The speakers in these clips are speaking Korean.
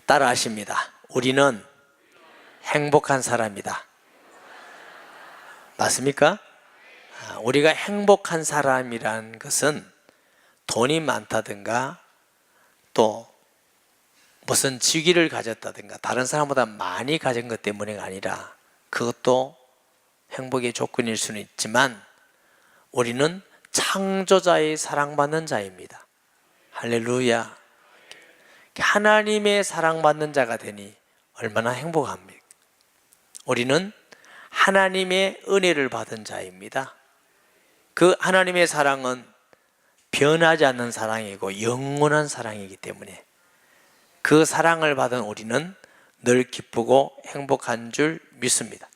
따라 하십니다. 우리는 행복한 사람이다. 맞습니까? 우리가 행복한 사람이란 것은 돈이 많다든가 또 무슨 직위를 가졌다든가 다른 사람보다 많이 가진 것 때문이가 아니라, 그것도 행복의 조건일 수는 있지만 우리는 창조자의 사랑받는 자입니다. 할렐루야. 하나님의 사랑받는 자가 되니 얼마나 행복합니까? 우리는 하나님의 은혜를 받은 자입니다. 그 하나님의 사랑은 변하지 않는 사랑이고 영원한 사랑이기 때문에 그 사랑을 받은 우리는 늘 기쁘고 행복한 줄 믿습니다.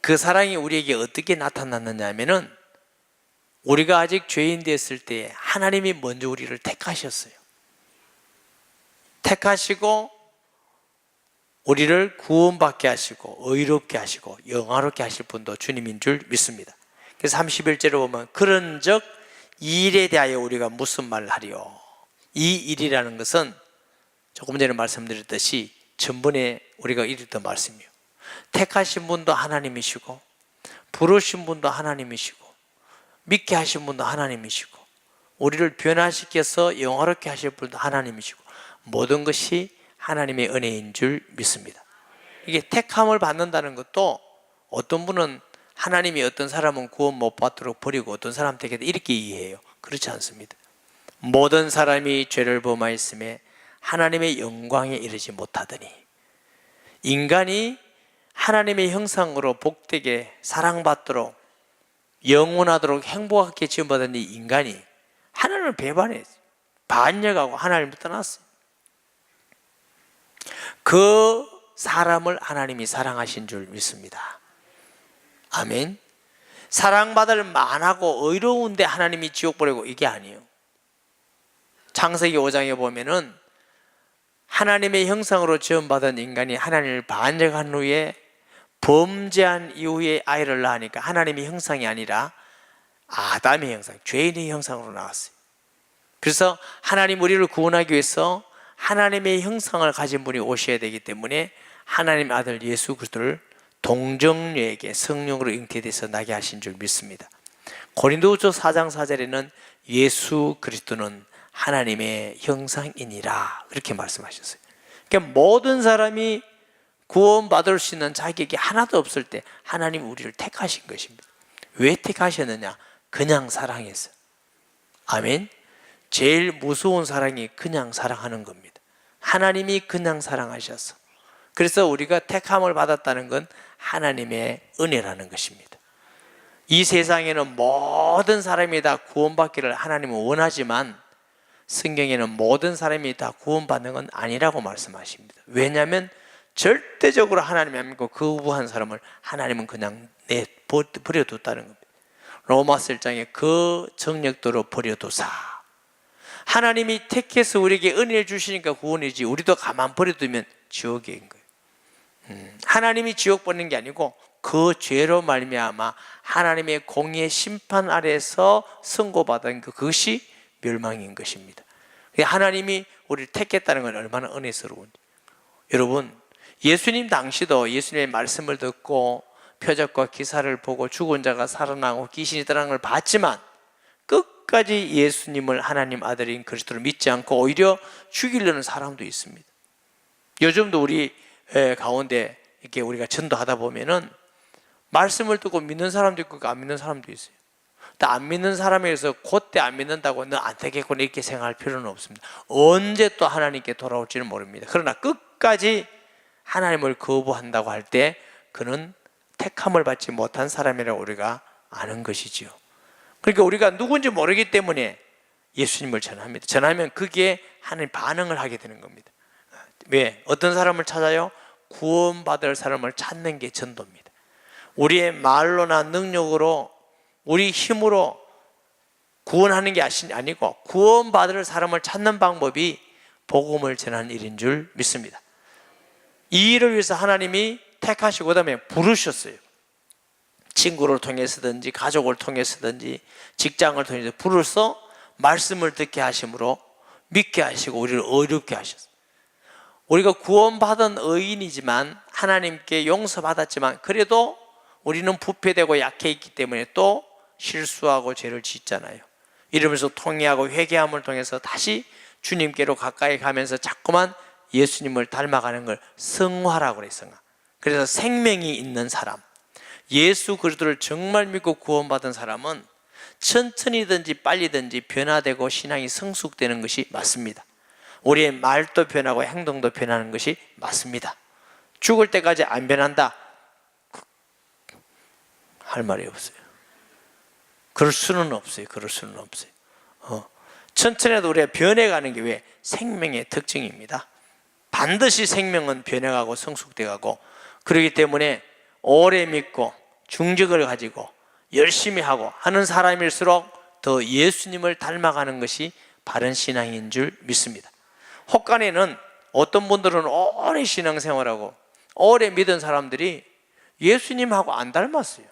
그 사랑이 우리에게 어떻게 나타났느냐 하면은, 우리가 아직 죄인 되었을 때 하나님이 먼저 우리를 택하셨어요. 택하시고 우리를 구원받게 하시고 의롭게 하시고 영화롭게 하실 분도 주님인 줄 믿습니다. 그래서 31절에 보면, 그런즉 이 일에 대하여 우리가 무슨 말을 하리요? 이 일이라는 것은 조금 전에 말씀드렸듯이 전번에 우리가 읽었던 말씀이에요. 택하신 분도 하나님이시고 부르신 분도 하나님이시고 믿게 하신 분도 하나님이시고 우리를 변화시켜서 영화롭게 하실 분도 하나님이시고 모든 것이 하나님의 은혜인 줄 믿습니다. 이게 택함을 받는다는 것도, 어떤 분은 하나님이 어떤 사람은 구원 못 받도록 버리고 어떤 사람에게 이렇게 이해해요. 그렇지 않습니다. 모든 사람이 죄를 범하였음에 하나님의 영광에 이르지 못하더니, 인간이 하나님의 형상으로 복되게 사랑받도록 영원하도록 행복하게 지음받은 이 인간이 하나님을 배반했어요. 반역하고 하나님을 떠났어요. 그 사람을 하나님이 사랑하신 줄 믿습니다. 아멘. 사랑받을 만하고 의로운데 하나님이 지옥 보내고, 이게 아니에요. 창세기 5장에 보면은 하나님의 형상으로 지음받은 인간이 하나님을 반역한 후에 범죄한 이후에 아이를 낳으니까 하나님의 형상이 아니라 아담의 형상, 죄인의 형상으로 나왔어요. 그래서 하나님 우리를 구원하기 위해서 하나님의 형상을 가진 분이 오셔야 되기 때문에 하나님의 아들 예수 그리스도를 동정녀에게 성령으로 잉태돼서 나게 하신 줄 믿습니다. 고린도후서 4장 4절에는 예수 그리스도는 하나님의 형상이니라, 그렇게 말씀하셨어요. 그러니까 모든 사람이 구원받을 수 있는 자격이 하나도 없을 때 하나님 우리를 택하신 것입니다. 왜 택하셨느냐? 그냥 사랑해서. 아멘. 제일 무서운 사랑이 그냥 사랑하는 겁니다. 하나님이 그냥 사랑하셔서, 그래서 우리가 택함을 받았다는 건 하나님의 은혜라는 것입니다. 이 세상에는 모든 사람이 다 구원받기를 하나님은 원하지만 성경에는 모든 사람이 다 구원받는 건 아니라고 말씀하십니다. 왜냐하면 절대적으로 하나님이 안 믿고 거부한 사람을 하나님은 그냥 버려뒀다는 겁니다. 로마서 1장에 그 정력도로 버려두사, 하나님이 택해서 우리에게 은혜를 주시니까 구원이지, 우리도 가만 버려두면 지옥인 거예요. 하나님이 지옥 보내는 게 아니고 그 죄로 말미암아 하나님의 공의의 심판 아래에서 선고받은 그것이 멸망인 것입니다. 하나님이 우리를 택했다는 건 얼마나 은혜스러운지. 여러분, 예수님 당시도 예수님의 말씀을 듣고 표적과 기사를 보고 죽은 자가 살아나고 귀신이 떠나는 걸 봤지만 끝까지 예수님을 하나님 아들인 그리스도를 믿지 않고 오히려 죽이려는 사람도 있습니다. 요즘도 우리 가운데 이렇게 우리가 전도하다 보면은 말씀을 듣고 믿는 사람도 있고 안 믿는 사람도 있어요. 안 믿는 사람에서 그때 안 믿는다고 너 안 되겠구나 이렇게 생각할 필요는 없습니다. 언제 또 하나님께 돌아올지는 모릅니다. 그러나 끝까지 하나님을 거부한다고 할 때 그는 택함을 받지 못한 사람이라고 우리가 아는 것이지요. 그러니까 우리가 누군지 모르기 때문에 예수님을 전합니다. 전하면 그게 하나님 반응을 하게 되는 겁니다. 왜? 어떤 사람을 찾아요? 구원받을 사람을 찾는 게 전도입니다. 우리의 말로나 능력으로 우리 힘으로 구원하는 게 아니고 구원받을 사람을 찾는 방법이 복음을 전하는 일인 줄 믿습니다. 이 일을 위해서 하나님이 택하시고 그다음에 부르셨어요. 친구를 통해서든지 가족을 통해서든지 직장을 통해서 부르서 말씀을 듣게 하심으로 믿게 하시고 우리를 의롭게 하셨어요. 우리가 구원받은 의인이지만 하나님께 용서받았지만 그래도 우리는 부패되고 약해 있기 때문에 또 실수하고 죄를 짓잖아요. 이러면서 통회하고 회개함을 통해서 다시 주님께로 가까이 가면서 자꾸만 예수님을 닮아가는 걸 성화라고 그래요. 성화. 그래서 생명이 있는 사람, 예수 그리스도를 정말 믿고 구원받은 사람은 천천히든지 빨리든지 변화되고 신앙이 성숙되는 것이 맞습니다. 우리의 말도 변하고 행동도 변하는 것이 맞습니다. 죽을 때까지 안 변한다 할 말이 없어요. 그럴 수는 없어요. 그럴 수는 없어요. 천천히라도 우리가 변해가는 게 왜? 생명의 특징입니다. 반드시 생명은 변해가고 성숙돼가고, 그렇기 때문에 오래 믿고 중직을 가지고 열심히 하고 하는 사람일수록 더 예수님을 닮아가는 것이 바른 신앙인 줄 믿습니다. 혹간에는 어떤 분들은 오래 신앙생활하고 오래 믿은 사람들이 예수님하고 안 닮았어요.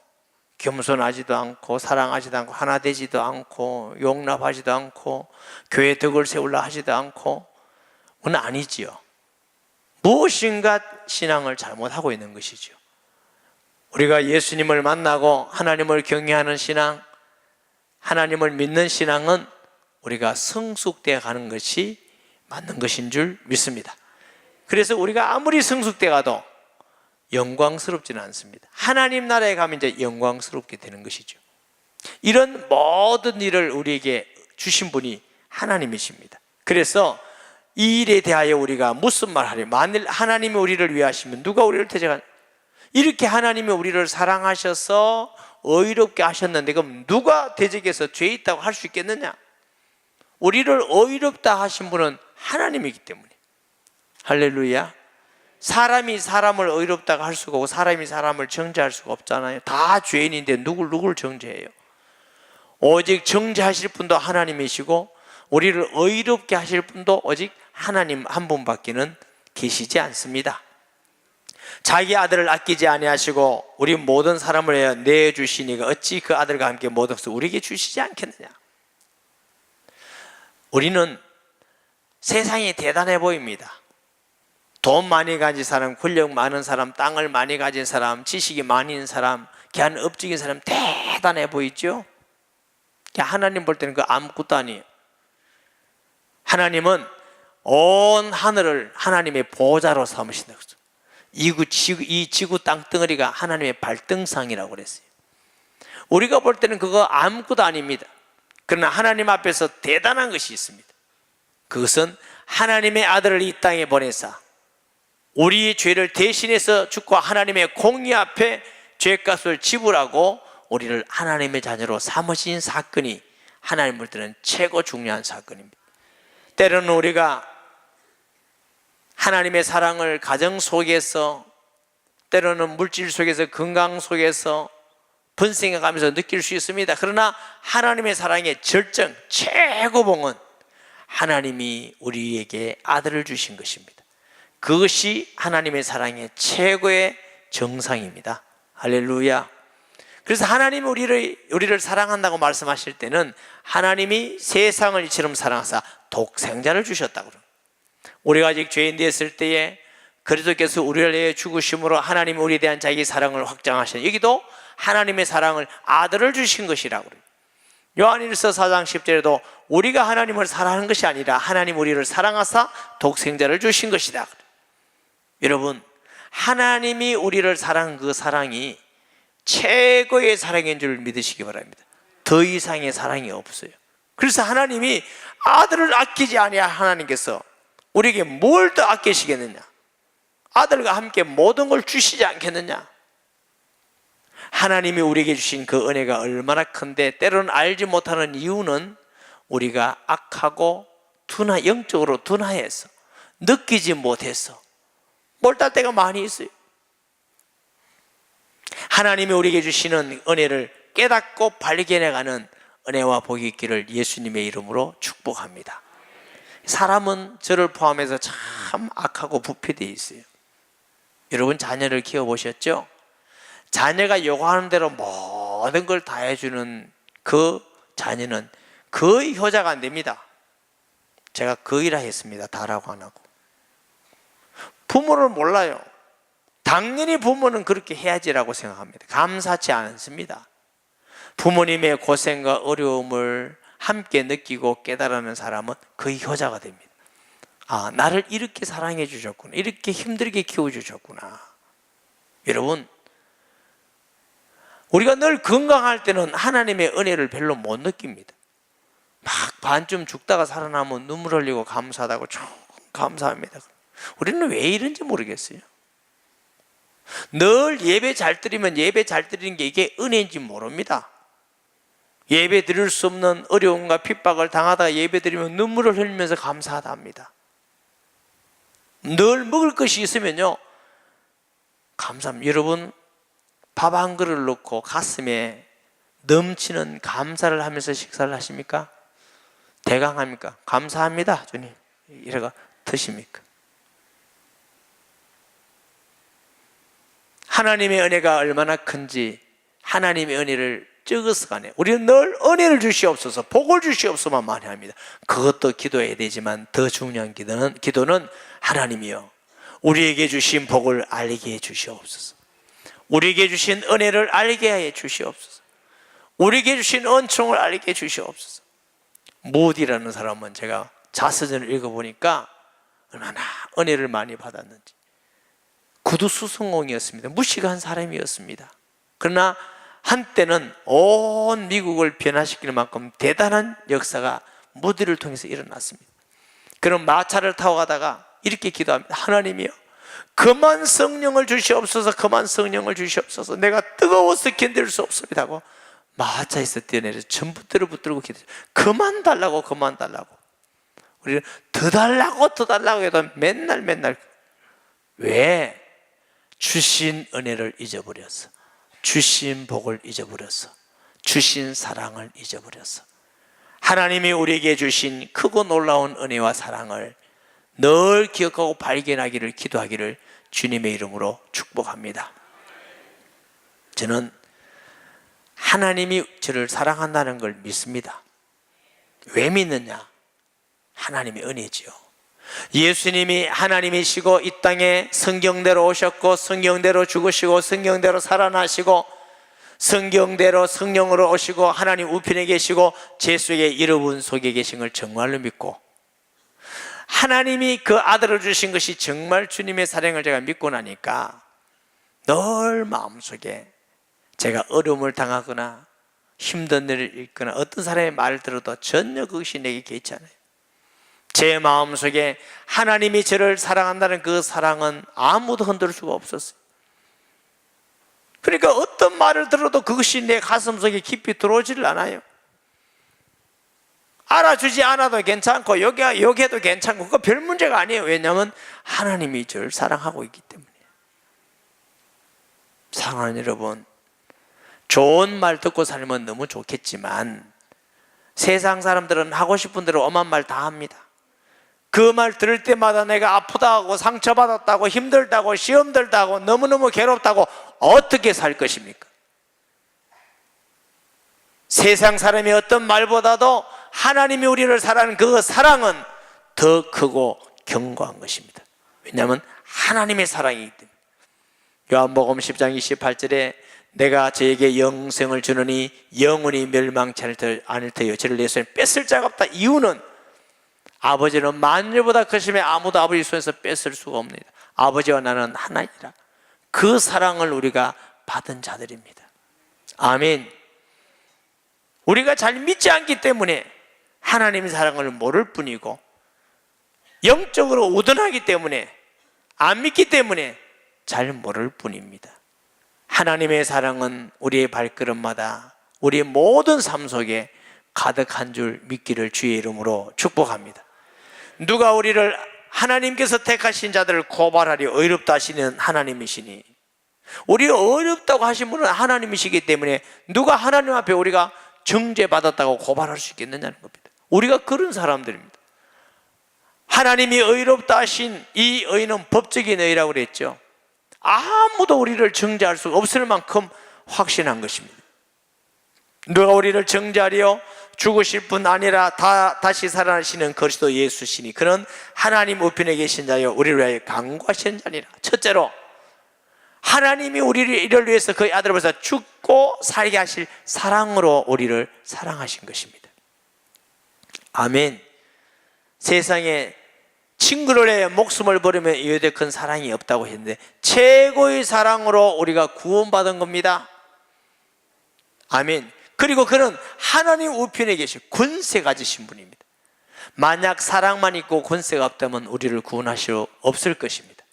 겸손하지도 않고 사랑하지도 않고 하나 되지도 않고 용납하지도 않고 교회 덕을 세우려 하지도 않고, 그건 아니지요. 무엇인가 신앙을 잘못하고 있는 것이죠. 우리가 예수님을 만나고 하나님을 경외하는 신앙, 하나님을 믿는 신앙은 우리가 성숙되어 가는 것이 맞는 것인 줄 믿습니다. 그래서 우리가 아무리 성숙되어 가도 영광스럽지는 않습니다. 하나님 나라에 가면 이제 영광스럽게 되는 것이죠. 이런 모든 일을 우리에게 주신 분이 하나님이십니다. 그래서 이 일에 대하여 우리가 무슨 말 하려? 만일 하나님이 우리를 위하시면 누가 우리를 대적하냐? 이렇게 하나님이 우리를 사랑하셔서 의롭게 하셨는데 그럼 누가 대적해서 죄 있다고 할 수 있겠느냐? 우리를 의롭다 하신 분은 하나님이기 때문에. 할렐루야. 사람이 사람을 의롭다고 할 수가 없고 사람이 사람을 정죄할 수가 없잖아요. 다 죄인인데 누굴 정죄해요? 오직 정죄하실 분도 하나님이시고 우리를 의롭게 하실 분도 오직 하나님 한 분밖에는 계시지 않습니다. 자기 아들을 아끼지 아니하시고 우리 모든 사람을 위하여 내주시니가 어찌 그 아들과 함께 모든 것을 우리에게 주시지 않겠느냐? 우리는 세상이 대단해 보입니다. 돈 많이 가진 사람, 권력 많은 사람, 땅을 많이 가진 사람, 지식이 많이 있는 사람, 귀한 업적인 사람 대단해 보이죠? 하나님 볼 때는 그 아무것도 아니에요. 하나님은 온 하늘을 하나님의 보좌로 삼으신다고 했어요. 이 지구 땅덩어리가 하나님의 발등상이라고 그랬어요. 우리가 볼 때는 그거 아무것도 아닙니다. 그러나 하나님 앞에서 대단한 것이 있습니다. 그것은 하나님의 아들을 이 땅에 보내사 우리의 죄를 대신해서 죽고 하나님의 공의 앞에 죄값을 지불하고 우리를 하나님의 자녀로 삼으신 사건이 하나님 볼 때는 최고 중요한 사건입니다. 때로는 우리가 하나님의 사랑을 가정 속에서, 때로는 물질 속에서, 건강 속에서 번성해 가면서 느낄 수 있습니다. 그러나 하나님의 사랑의 절정, 최고봉은 하나님이 우리에게 아들을 주신 것입니다. 그것이 하나님의 사랑의 최고의 정상입니다. 할렐루야. 그래서 하나님이 우리를 사랑한다고 말씀하실 때는 하나님이 세상을 이처럼 사랑하사 독생자를 주셨다고 그럽니다. 우리가 아직 죄인 되었을 때에 그리스도께서 우리를 위해 죽으심으로 하나님이 우리에 대한 자기 사랑을 확장하신, 여기도 하나님의 사랑을 아들을 주신 것이라고 그래요. 요한일서 4장 10절에도 우리가 하나님을 사랑하는 것이 아니라 하나님 우리를 사랑하사 독생자를 주신 것이다. 여러분, 하나님이 우리를 사랑한 그 사랑이 최고의 사랑인 줄 믿으시기 바랍니다. 더 이상의 사랑이 없어요. 그래서 하나님이 아들을 아끼지 아니하 하나님께서 우리에게 뭘 더 아끼시겠느냐? 아들과 함께 모든 걸 주시지 않겠느냐? 하나님이 우리에게 주신 그 은혜가 얼마나 큰데, 때로는 알지 못하는 이유는 우리가 악하고 영적으로 둔화해서 느끼지 못해서 몰달 때가 많이 있어요. 하나님이 우리에게 주시는 은혜를 깨닫고 발견해가는 은혜와 복이 있기를 예수님의 이름으로 축복합니다. 사람은 저를 포함해서 참 악하고 부패되어 있어요. 여러분 자녀를 키워보셨죠? 자녀가 요구하는 대로 모든 걸 다 해주는 그 자녀는 거의 효자가 안 됩니다. 제가 거의라 했습니다. 다라고 안 하고. 부모를 몰라요. 당연히 부모는 그렇게 해야지라고 생각합니다. 감사치 않습니다. 부모님의 고생과 어려움을 함께 느끼고 깨달아는 사람은 거의 효자가 됩니다. 아, 나를 이렇게 사랑해 주셨구나, 이렇게 힘들게 키워주셨구나. 여러분, 우리가 늘 건강할 때는 하나님의 은혜를 별로 못 느낍니다. 막 반쯤 죽다가 살아나면 눈물 흘리고 감사하다고 참 감사합니다. 우리는 왜 이런지 모르겠어요. 늘 예배 잘 드리면 예배 잘 드리는 게 이게 은혜인지 모릅니다. 예배 드릴 수 없는 어려움과 핍박을 당하다가 예배 드리면 눈물을 흘리면서 감사하다 합니다. 늘 먹을 것이 있으면요, 감사합니다. 여러분, 밥 한 그릇을 넣고 가슴에 넘치는 감사를 하면서 식사를 하십니까? 대강합니까? 감사합니다 주님 이래가 드십니까? 하나님의 은혜가 얼마나 큰지 하나님의 은혜를 적어서 가네. 우리는 늘 은혜를 주시옵소서, 복을 주시옵소서만 많이 합니다. 그것도 기도해야 되지만 더 중요한 기도는 하나님이여, 우리에게 주신 복을 알게 해 주시옵소서, 우리에게 주신 은혜를 알게 해 주시옵소서, 우리에게 주신 은총을 알게 해 주시옵소서. 무디라는 사람은 제가 자서전을 읽어보니까 얼마나 은혜를 많이 받았는지. 구두수성공이었습니다. 무식한 사람이었습니다. 그러나 한때는 온 미국을 변화시킬 만큼 대단한 역사가 무디를 통해서 일어났습니다. 그럼 마차를 타고 가다가 이렇게 기도합니다. 하나님이여, 그만 성령을 주시옵소서, 그만 성령을 주시옵소서, 내가 뜨거워서 견딜 수 없습니다 하고 마차에서 뛰어내려서 전봇대를 붙들고 기도해요. 그만 달라고, 그만 달라고. 우리는 더 달라고 더 달라고 해도 맨날 왜? 주신 은혜를 잊어버렸어, 주신 복을 잊어버렸어, 주신 사랑을 잊어버렸어. 하나님이 우리에게 주신 크고 놀라운 은혜와 사랑을 늘 기억하고 발견하기를, 기도하기를 주님의 이름으로 축복합니다. 저는 하나님이 저를 사랑한다는 걸 믿습니다. 왜 믿느냐? 하나님의 은혜지요. 예수님이 하나님이시고 이 땅에 성경대로 오셨고 성경대로 죽으시고 성경대로 살아나시고 성경대로 성령으로 오시고 하나님 우편에 계시고 제 속에 여러분 속에 계신 걸 정말로 믿고, 하나님이 그 아들을 주신 것이 정말 주님의 사랑을 제가 믿고 나니까 늘 마음속에 제가 어려움을 당하거나 힘든 일을 읽거나 어떤 사람의 말을 들어도 전혀 그것이 내게 개의치 않아요. 제 마음속에 하나님이 저를 사랑한다는 그 사랑은 아무도 흔들 수가 없었어요. 그러니까 어떤 말을 들어도 그것이 내 가슴속에 깊이 들어오지를 않아요. 알아주지 않아도 괜찮고 욕해도 괜찮고 그거 별 문제가 아니에요. 왜냐하면 하나님이 저를 사랑하고 있기 때문에. 사랑하는 여러분, 좋은 말 듣고 살면 너무 좋겠지만 세상 사람들은 하고 싶은 대로 엄한 말 다 합니다. 그 말 들을 때마다 내가 아프다고, 상처받았다고, 힘들다고, 시험 들다고, 너무너무 괴롭다고 어떻게 살 것입니까? 세상 사람이 어떤 말보다도 하나님이 우리를 사랑하는 그 사랑은 더 크고 견고한 것입니다. 왜냐하면 하나님의 사랑이기 때문에. 요한복음 10장 28절에 내가 저에게 영생을 주느니 영원히 멸망치 않을 터요 저를 내 손에 뺏을 자가 없다. 이유는 아버지는 만유보다 크심에 아무도 아버지 손에서 뺏을 수가 없습니다. 아버지와 나는 하나이라. 그 사랑을 우리가 받은 자들입니다. 아멘. 우리가 잘 믿지 않기 때문에 하나님의 사랑을 모를 뿐이고, 영적으로 우둔하기 때문에, 안 믿기 때문에 잘 모를 뿐입니다. 하나님의 사랑은 우리의 발걸음마다 우리의 모든 삶 속에 가득한 줄 믿기를 주의 이름으로 축복합니다. 누가 우리를, 하나님께서 택하신 자들을 고발하리 어렵다 하시는 하나님이시니, 우리 어렵다고 하신 분은 하나님이시기 때문에 누가 하나님 앞에 우리가 정죄받았다고 고발할 수 있겠느냐는 겁니다. 우리가 그런 사람들입니다. 하나님이 의롭다 하신 이 의는 법적인 의라고 그랬죠. 아무도 우리를 정죄할 수 없을 만큼 확신한 것입니다. 누가 우리를 정죄하리요? 죽으실 뿐 아니라 다시 살아나시는 그리스도 예수시니 그는 하나님 우편에 계신 자여 우리를 위하여 간구하시는 자니라. 첫째로 하나님이 우리를 이를 위해서 그의 아들을 보내사 죽고 살게 하실 사랑으로 우리를 사랑하신 것입니다. 아멘. 세상에 친구를 위해 목숨을 버리면 이외에 큰 사랑이 없다고 했는데 최고의 사랑으로 우리가 구원받은 겁니다. 아멘. 그리고 그는 하나님 우편에 계신 권세 가지신 분입니다. 만약 사랑만 있고 권세가 없다면 우리를 구원하실 수 없을 것입니다.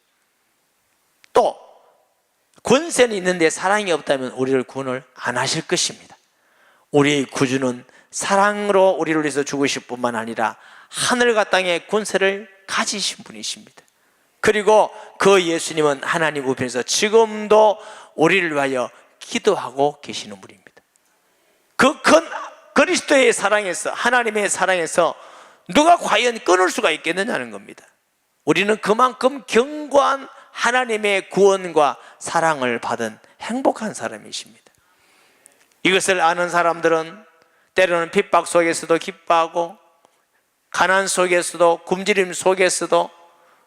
또 권세는 있는데 사랑이 없다면 우리를 구원을 안 하실 것입니다. 우리의 구주는 사랑으로 우리를 위해서 죽으실 뿐만 아니라 하늘과 땅의 권세를 가지신 분이십니다. 그리고 그 예수님은 하나님 우편에서 지금도 우리를 위하여 기도하고 계시는 분입니다. 그 큰 그리스도의 사랑에서, 하나님의 사랑에서 누가 과연 끊을 수가 있겠느냐는 겁니다. 우리는 그만큼 견고한 하나님의 구원과 사랑을 받은 행복한 사람이십니다. 이것을 아는 사람들은 때로는 핍박 속에서도 기뻐하고 가난 속에서도 굶주림 속에서도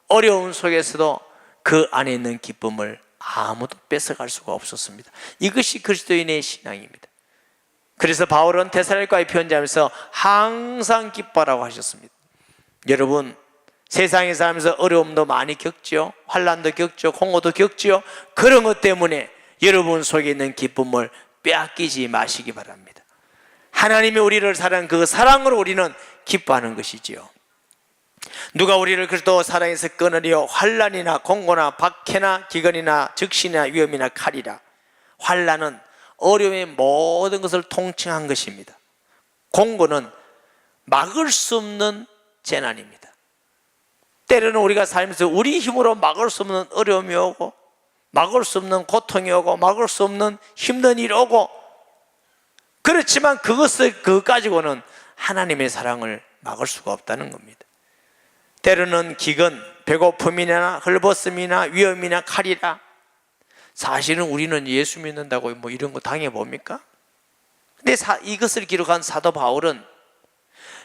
어려움 속에서도 그 안에 있는 기쁨을 아무도 뺏어갈 수가 없었습니다. 이것이 그리스도인의 신앙입니다. 그래서 바울은 데살로니가에 편지하면서 항상 기뻐하라고 하셨습니다. 여러분, 세상에 살면서 어려움도 많이 겪죠. 환난도 겪죠. 공고도 겪죠. 그런 것 때문에 여러분 속에 있는 기쁨을 빼앗기지 마시기 바랍니다. 하나님이 우리를 사랑한 그 사랑으로 우리는 기뻐하는 것이지요. 누가 우리를 그리스도 사랑에서 끊으려 환난이나 공고나 박해나 기근이나 적신이나 위험이나 칼이라. 환난은 어려움의 모든 것을 통칭한 것입니다. 공고는 막을 수 없는 재난입니다. 때로는 우리가 살면서 우리 힘으로 막을 수 없는 어려움이 오고 막을 수 없는 고통이 오고 막을 수 없는 힘든 일이 오고, 그렇지만 그것 가지고는 하나님의 사랑을 막을 수가 없다는 겁니다. 때로는 기근, 배고픔이나 헐벗음이나 위험이나 칼이라. 사실은 우리는 예수 믿는다고 뭐 이런 거 당해봅니까? 근데 이것을 기록한 사도 바울은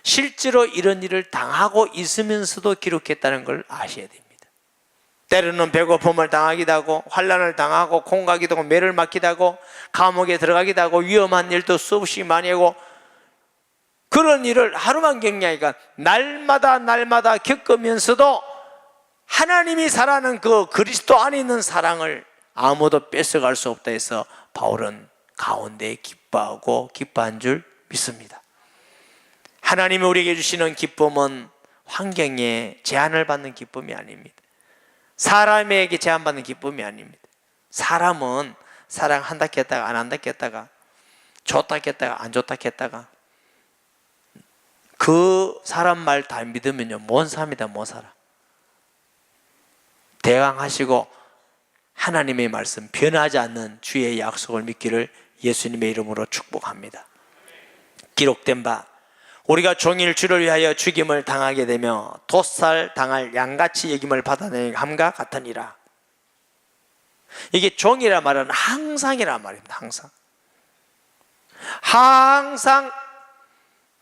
실제로 이런 일을 당하고 있으면서도 기록했다는 걸 아셔야 됩니다. 때로는 배고픔을 당하기도 하고 환난을 당하고 콩가기도 하고 매를 맞기도 하고 감옥에 들어가기도 하고 위험한 일도 수없이 많이 하고, 그런 일을 하루만 겪냐 하니까 날마다 겪으면서도 하나님이 사랑하는 그 그리스도 안에 있는 사랑을 아무도 뺏어갈 수 없다 해서 바울은 가운데 기뻐하고 기뻐한 줄 믿습니다. 하나님이 우리에게 주시는 기쁨은 환경에 제한을 받는 기쁨이 아닙니다. 사람에게 제한받는 기쁨이 아닙니다. 사람은 사랑한다 했다가 안 한다 했다가 좋다 했다가 안 좋다 했다가 그 사람 말 다 믿으면요 못 삽니다. 못 살아. 대강하시고 하나님의 말씀 변하지 않는 주의 약속을 믿기를 예수님의 이름으로 축복합니다. 기록된 바 우리가 종일 주를 위하여 죽임을 당하게 되며 돛살 당할 양같이 여김을 받아내는 함과 같으니라. 이게 종이라 말은 항상이라 말입니다. 항상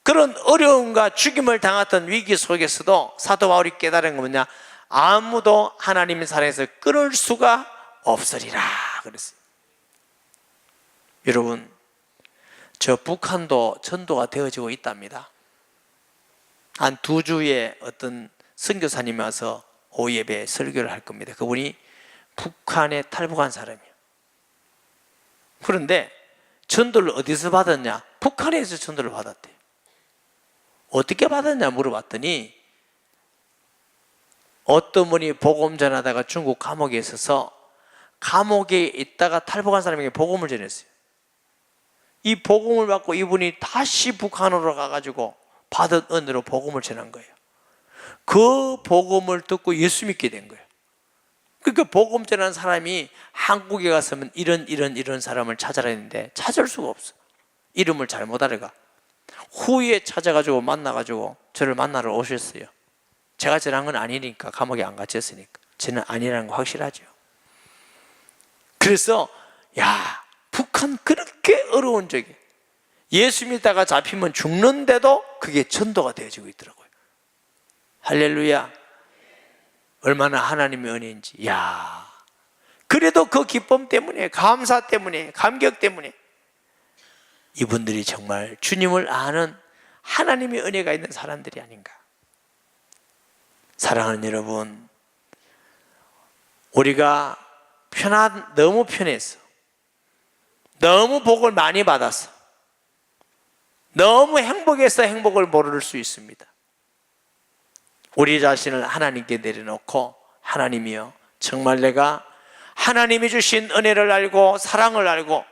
그런 어려움과 죽임을 당했던 위기 속에서도 사도 바울이 깨달은 건 뭐냐? 아무도 하나님의 사랑에서 끊을 수가 없으리라 그랬어요. 여러분, 저 북한도 전도가 되어지고 있답니다. 한 2주에 어떤 선교사님이 와서 오후 예배 설교를 할 겁니다. 그분이 북한에 탈북한 사람이에요. 그런데 전도를 어디서 받았냐? 북한에서 전도를 받았대요. 어떻게 받았냐 물어봤더니 어떤 분이 복음 전하다가 중국 감옥에 있어서 감옥에 있다가 탈북한 사람에게 복음을 전했어요. 이 복음을 받고 이분이 다시 북한으로 가가지고 받은 은혜로 복음을 전한 거예요. 그 복음을 듣고 예수 믿게 된 거예요. 그러니까 복음 전한 사람이 한국에 갔으면 이런 사람을 찾아라 했는데 찾을 수가 없어. 이름을 잘못 알아가. 후에 찾아가지고 만나가지고 저를 만나러 오셨어요. 제가 전한 건 아니니까, 감옥에 안 갇혔으니까. 저는 아니라는 거 확실하죠. 그래서 야, 북한 그렇게 어려운 적에 예수 믿다가 잡히면 죽는데도 그게 전도가 되어지고 있더라고요. 할렐루야. 얼마나 하나님의 은혜인지. 야, 그래도 그 기쁨 때문에, 감사 때문에, 감격 때문에 이분들이 정말 주님을 아는 하나님의 은혜가 있는 사람들이 아닌가. 사랑하는 여러분, 우리가 너무 편해서, 너무 복을 많이 받아서, 너무 행복해서 행복을 모를 수 있습니다. 우리 자신을 하나님께 내려놓고, 하나님이여, 정말 내가 하나님이 주신 은혜를 알고 사랑을 알고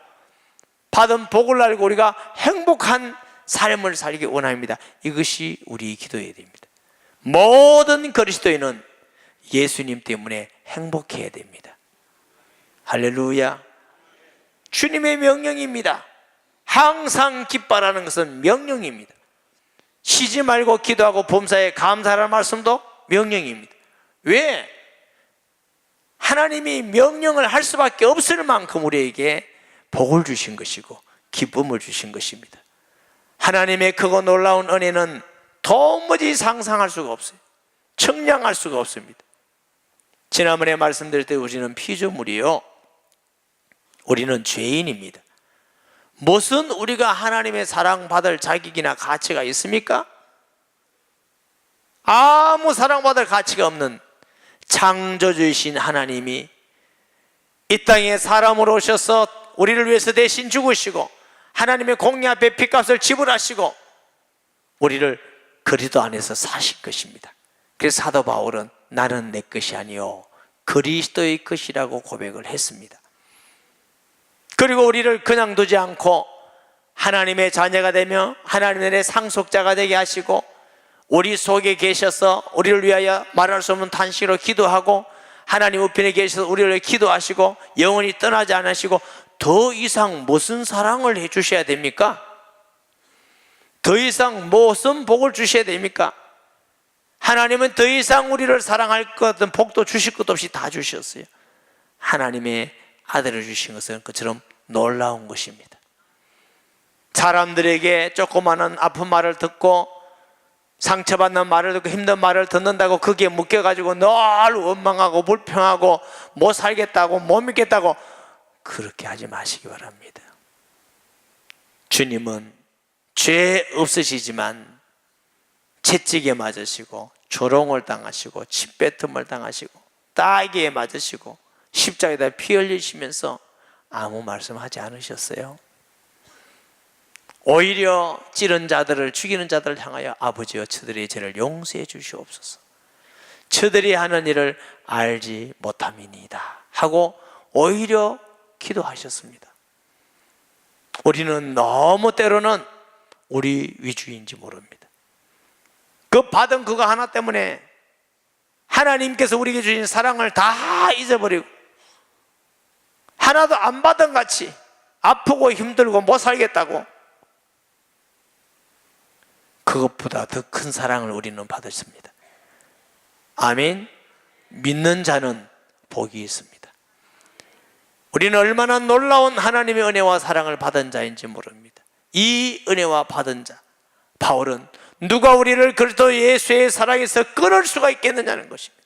받은 복을 알고 우리가 행복한 삶을 살기 원합니다. 이것이 우리 기도해야 됩니다. 모든 그리스도인은 예수님 때문에 행복해야 됩니다. 할렐루야. 주님의 명령입니다. 항상 기뻐하라는 것은 명령입니다. 쉬지 말고 기도하고 범사에 감사하라는 말씀도 명령입니다. 왜? 하나님이 명령을 할 수밖에 없을 만큼 우리에게 복을 주신 것이고 기쁨을 주신 것입니다. 하나님의 크고 놀라운 은혜는 도무지 상상할 수가 없어요. 측량할 수가 없습니다. 지난번에 말씀드릴 때 우리는 피조물이요, 우리는 죄인입니다. 무슨 우리가 하나님의 사랑받을 자격이나 가치가 있습니까? 아무 사랑받을 가치가 없는 창조주이신 하나님이 이 땅에 사람으로 오셔서 우리를 위해서 대신 죽으시고 하나님의 공의 앞에 핏값을 지불하시고 우리를 그리스도 안에서 사신 것입니다. 그래서 사도 바울은 나는 내 것이 아니요 그리스도의 것이라고 고백을 했습니다. 그리고 우리를 그냥 두지 않고 하나님의 자녀가 되며 하나님의 상속자가 되게 하시고 우리 속에 계셔서 우리를 위하여 말할 수 없는 탄식으로 기도하고 하나님 우편에 계셔서 우리를 위해 기도하시고 영원히 떠나지 않으시고 더 이상 무슨 사랑을 해 주셔야 됩니까? 더 이상 무슨 복을 주셔야 됩니까? 하나님은 더 이상 우리를 사랑할 것 같은 복도 주실 것도 없이 다 주셨어요. 하나님의 아들을 주신 것은 그처럼 놀라운 것입니다. 사람들에게 조그마한 아픈 말을 듣고 상처받는 말을 듣고 힘든 말을 듣는다고 거기에 묶여가지고 늘 원망하고 불평하고 못 살겠다고 못 믿겠다고 그렇게 하지 마시기 바랍니다. 주님은 죄 없으시지만 채찍에 맞으시고 조롱을 당하시고 침뱉음을 당하시고 따귀에 맞으시고 십자가에다 피 흘리시면서 아무 말씀하지 않으셨어요. 오히려 찌른 자들을 죽이는 자들을 향하여 아버지여 저들의 죄를 용서해 주시옵소서, 저들이 하는 일을 알지 못함이니이다 하고 오히려 기도하셨습니다. 우리는 너무 때로는 우리 위주인지 모릅니다. 그 받은 그거 하나 때문에 하나님께서 우리에게 주신 사랑을 다 잊어버리고 하나도 안 받은 같이 아프고 힘들고 못 살겠다고 그것보다 더 큰 사랑을 우리는 받았습니다. 아멘. 믿는 자는 복이 있습니다. 우리는 얼마나 놀라운 하나님의 은혜와 사랑을 받은 자인지 모릅니다. 이 은혜와 받은 자 바울은 누가 우리를 그리스도 예수의 사랑에서 끊을 수가 있겠느냐는 것입니다.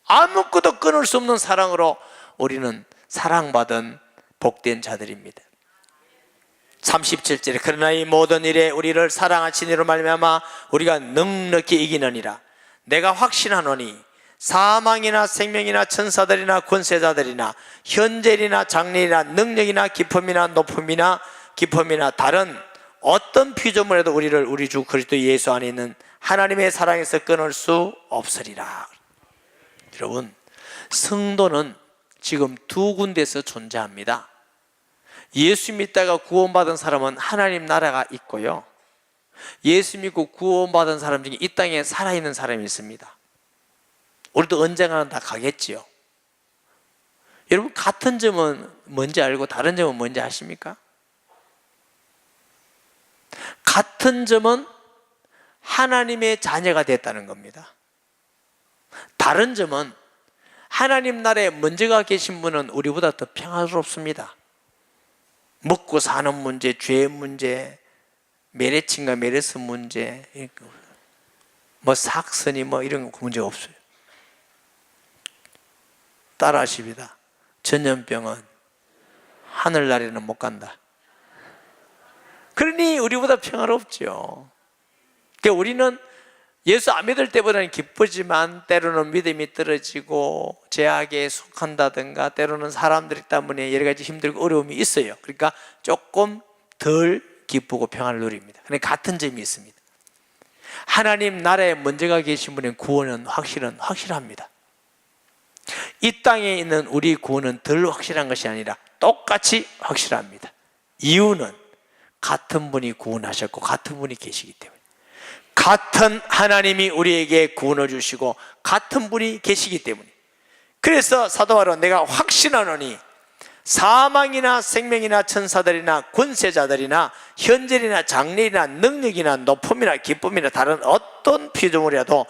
아무것도 끊을 수 없는 사랑으로 우리는 사랑받은 복된 자들입니다. 37절에 그러나 이 모든 일에 우리를 사랑하신 이로 말미암아 우리가 넉넉히 이기느니라. 내가 확신하노니 사망이나 생명이나 천사들이나 권세자들이나 현재이나 장래이나 능력이나 기쁨이나 높음이나 기쁨이나 다른 어떤 피조물에도 우리를 우리 주 그리스도 예수 안에 있는 하나님의 사랑에서 끊을 수 없으리라. 여러분, 성도는 지금 두 군데서 존재합니다. 예수 믿다가 구원받은 사람은 하나님 나라가 있고요, 예수 믿고 구원받은 사람 중에 이 땅에 살아있는 사람이 있습니다. 우리도 언젠가는 다 가겠지요. 여러분, 같은 점은 뭔지 알고 다른 점은 뭔지 아십니까? 같은 점은 하나님의 자녀가 됐다는 겁니다. 다른 점은 하나님 나라에 먼저 가 계신 분은 우리보다 더 평화롭습니다. 먹고 사는 문제, 죄 문제, 메레친과 메레스 문제, 뭐 삭선이 뭐 이런 문제 없어요. 따라하십니다. 전염병은 하늘나라에는 못 간다. 그러니 우리보다 평화롭죠. 그러니까 우리는 예수 안 믿을 때보다는 기쁘지만 때로는 믿음이 떨어지고 제약에 속한다든가 때로는 사람들 때문에 여러 가지 힘들고 어려움이 있어요. 그러니까 조금 덜 기쁘고 평안을 누립니다. 그러니까 같은 점이 있습니다. 하나님 나라에 먼저가 계신 분의 구원은 확실합니다. 이 땅에 있는 우리 구원은 덜 확실한 것이 아니라 똑같이 확실합니다. 이유는 같은 분이 구원하셨고 같은 분이 계시기 때문에, 같은 하나님이 우리에게 구원을 주시고 같은 분이 계시기 때문에. 그래서 사도 바울은 내가 확신하노니 사망이나 생명이나 천사들이나 권세자들이나 현재이나 장래이나 능력이나 높음이나 기쁨이나 다른 어떤 피조물이라도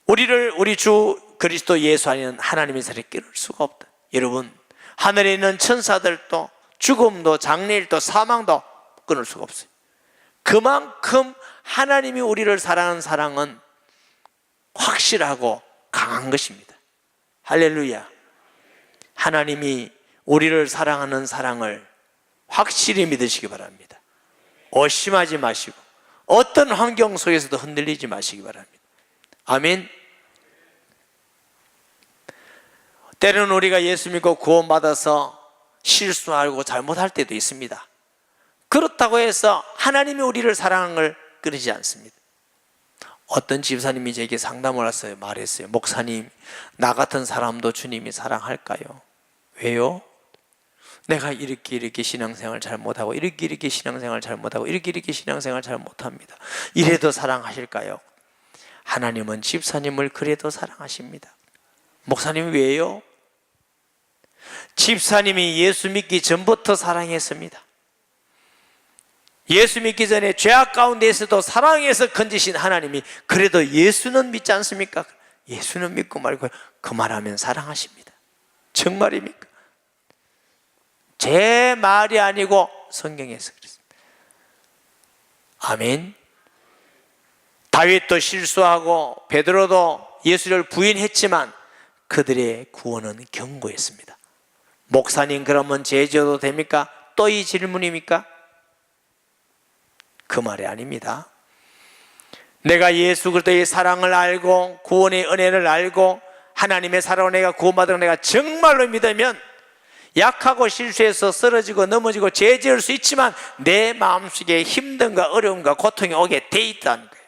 우리를 우리 주 그리스도 예수 안에는 하나님의 살에 끊을 수가 없다. 여러분, 하늘에 있는 천사들도 죽음도 장래일도 사망도 끊을 수가 없어요. 그만큼 하나님이 우리를 사랑하는 사랑은 확실하고 강한 것입니다. 할렐루야. 하나님이 우리를 사랑하는 사랑을 확실히 믿으시기 바랍니다. 의심하지 마시고 어떤 환경 속에서도 흔들리지 마시기 바랍니다. 아멘. 때로는 우리가 예수 믿고 구원받아서 실수하고 잘못할 때도 있습니다. 그렇다고 해서 하나님이 우리를 사랑하는 걸 끊이지 않습니다. 어떤 집사님이 제게 상담을 했어요. 말했어요. 목사님, 나 같은 사람도 주님이 사랑할까요? 왜요? 내가 이렇게 신앙생활 잘못하고 이렇게 신앙생활 잘못하고 이렇게 신앙생활 잘못합니다. 이래도 사랑하실까요? 하나님은 집사님을 그래도 사랑하십니다. 목사님 왜요? 집사님이 예수 믿기 전부터 사랑했습니다. 예수 믿기 전에 죄악 가운데에서도 사랑해서 건지신 하나님이 그래도 예수는 믿지 않습니까? 예수는 믿고 말고 그 말하면 사랑하십니다. 정말입니까? 제 말이 아니고 성경에서 그랬습니다. 아멘. 다윗도 실수하고 베드로도 예수를 부인했지만 그들의 구원은 견고했습니다. 목사님, 그러면 죄 지어도 됩니까? 또 이 질문입니까? 그 말이 아닙니다. 내가 예수 그리스도의 사랑을 알고 구원의 은혜를 알고 하나님의 사랑을 내가 구원받은 걸 내가 정말로 믿으면 약하고 실수해서 쓰러지고 넘어지고 죄 지을 수 있지만 내 마음속에 힘든가 어려움과 고통이 오게 돼 있다는 거예요.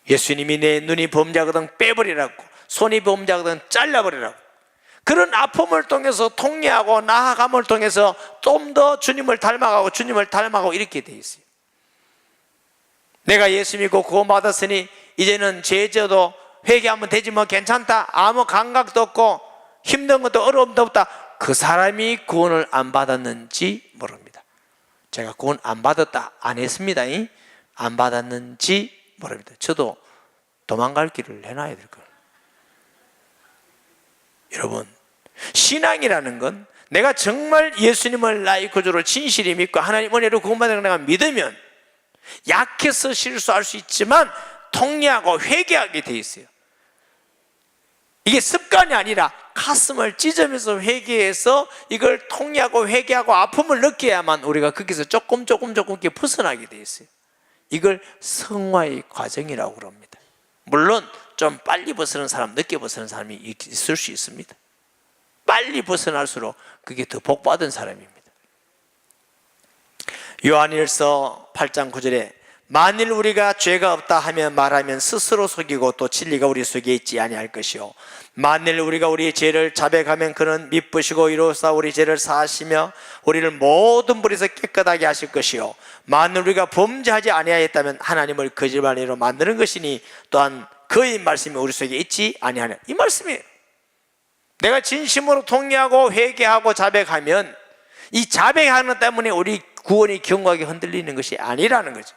예수님이 내 눈이 범죄하거든 빼버리라고, 손이 범죄하거든 잘라버리라고, 그런 아픔을 통해서 통례하고 나아감을 통해서 좀 더 주님을 닮아가고 이렇게 돼 있어요. 내가 예수 믿고 구원받았으니 이제는 죄 지어도 회개하면 되지 뭐 괜찮다, 아무 감각도 없고 힘든 것도 어려움도 없다, 그 사람이 구원을 안 받았는지 모릅니다. 제가 구원 안 받았다 안 했습니다. 안 받았는지 모릅니다. 저도 도망갈 길을 해놔야 될 거예요. 여러분, 신앙이라는 건 내가 정말 예수님을 나의 구주로 진실히 믿고 하나님 은혜로 구원받은 걸 내가 믿으면 약해서 실수할 수 있지만 통례하고 회개하게 돼 있어요. 이게 습관이 아니라 가슴을 찢으면서 회개해서 이걸 통례하고 회개하고 아픔을 느껴야만 우리가 거기서 조금 벗어나게 돼 있어요. 이걸 성화의 과정이라고 그럽니다. 물론 좀 빨리 벗어나는 사람, 늦게 벗어나는 사람이 있을 수 있습니다. 빨리 벗어날수록 그게 더 복받은 사람입니다. 요한일서 8장 9절에 만일 우리가 죄가 없다 하면 말하면 스스로 속이고 또 진리가 우리 속에 있지 아니할 것이요 만일 우리가 우리의 죄를 자백하면 그는 미쁘시고 이로써 우리 죄를 사하시며 우리를 모든 불에서 깨끗하게 하실 것이요 만일 우리가 범죄하지 아니하였다면 하나님을 거짓말로 만드는 것이니 또한 그의 말씀이 우리 속에 있지 아니하냐, 이 말씀이에요. 내가 진심으로 통례하고 회개하고 자백하면 이 자백하는 것 때문에 우리 구원이 견고하게 흔들리는 것이 아니라는 거죠.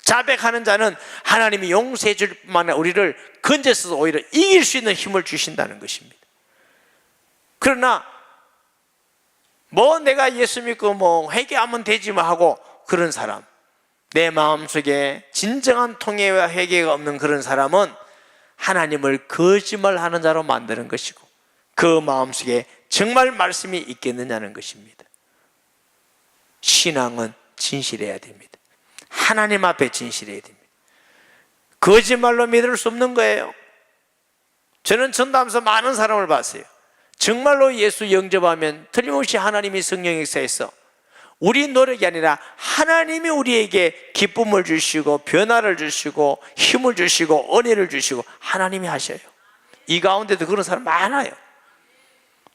자백하는 자는 하나님이 용서해 줄 뿐만 아니라 우리를 건져서 오히려 이길 수 있는 힘을 주신다는 것입니다. 그러나 뭐 내가 예수 믿고 뭐 회개하면 되지 뭐 하고 그런 사람, 내 마음속에 진정한 통회와 회개가 없는 그런 사람은 하나님을 거짓말하는 자로 만드는 것이고 그 마음속에 정말 말씀이 있겠느냐는 것입니다. 신앙은 진실해야 됩니다. 하나님 앞에 진실해야 됩니다. 거짓말로 믿을 수 없는 거예요. 저는 전도하면서 많은 사람을 봤어요. 정말로 예수 영접하면 틀림없이 하나님이 성령 역사에서 우리 노력이 아니라 하나님이 우리에게 기쁨을 주시고 변화를 주시고 힘을 주시고 은혜를 주시고 하나님이 하셔요. 이 가운데도 그런 사람 많아요.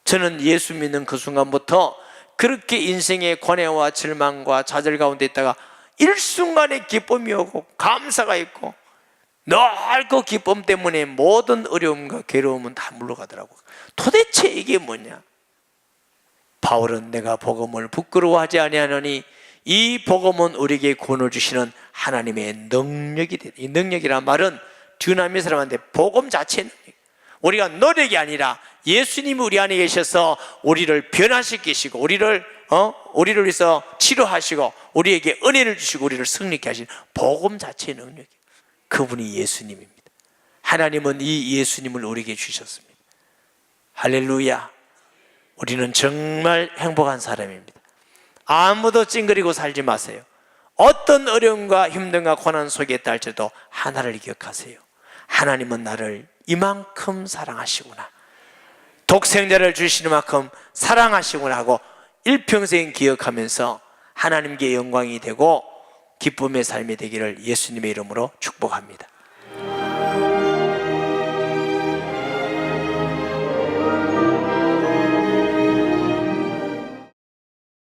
저는 예수 믿는 그 순간부터 그렇게 인생의 고뇌와 절망과 좌절 가운데 있다가 일순간에 기쁨이 오고 감사가 있고 늘 그 기쁨 때문에 모든 어려움과 괴로움은 다 물러가더라고요. 도대체 이게 뭐냐? 바울은 내가 복음을 부끄러워하지 아니하노니 이 복음은 우리에게 구원을 주시는 하나님의 능력이 되다. 이 능력이란 말은 듀나미 사람한테 복음 자체의 능력. 우리가 노력이 아니라 예수님이 우리 안에 계셔서 우리를 변화시키시고 우리를 위해서 치료하시고 우리에게 은혜를 주시고 우리를 승리케 하신 복음 자체의 능력이에요. 그분이 예수님입니다. 하나님은 이 예수님을 우리에게 주셨습니다. 할렐루야. 우리는 정말 행복한 사람입니다. 아무도 찡그리고 살지 마세요. 어떤 어려움과 힘듦과 고난 속에 있다 할지라도 하나를 기억하세요. 하나님은 나를 이만큼 사랑하시구나, 독생자를 주시는 만큼 사랑하시구나 하고 일평생 기억하면서 하나님께 영광이 되고 기쁨의 삶이 되기를 예수님의 이름으로 축복합니다.